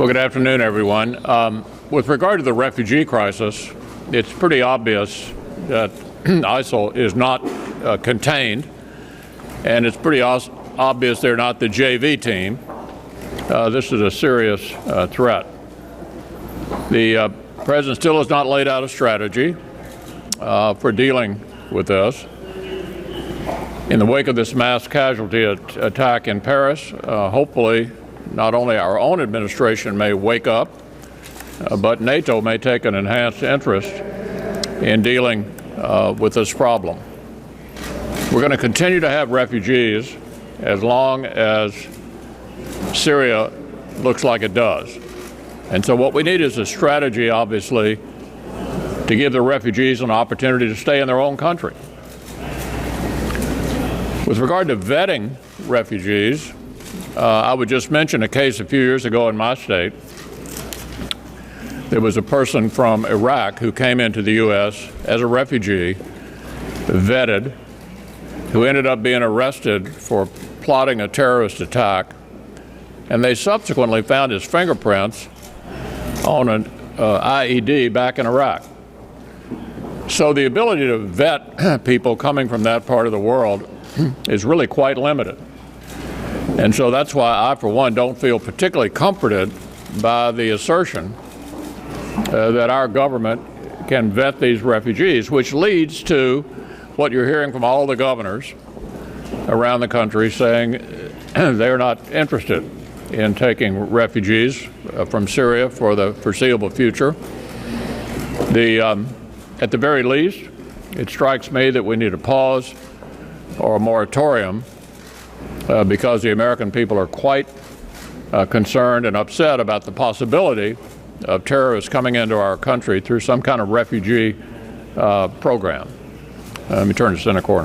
Well, good afternoon, everyone. With regard to the refugee crisis, it's pretty obvious that ISIL is not contained, and it's pretty obvious they're not the JV team. This is a serious threat. The President still has not laid out a strategy for dealing with this. In the wake of this mass casualty attack in Paris, hopefully not only our own administration may wake up, but NATO may take an enhanced interest in dealing with this problem. We're going to continue to have refugees as long as Syria looks like it does. And so what we need is a strategy, obviously, to give the refugees an opportunity to stay in their own country. With regard to vetting refugees, I would just mention a case a few years ago in my state. There was a person from Iraq who came into the U.S. as a refugee, vetted, who ended up being arrested for plotting a terrorist attack, and they subsequently found his fingerprints on an IED back in Iraq. So the ability to vet people coming from that part of the world is really quite limited. And so that's why I, for one, don't feel particularly comforted by the assertion that our government can vet these refugees, which leads to what you're hearing from all the governors around the country saying they're not interested in taking refugees from Syria for the foreseeable future. At the very least, it strikes me that we need a pause or a moratorium because the American people are quite concerned and upset about the possibility of terrorists coming into our country through some kind of refugee program. Let me turn to Senator Cornyn.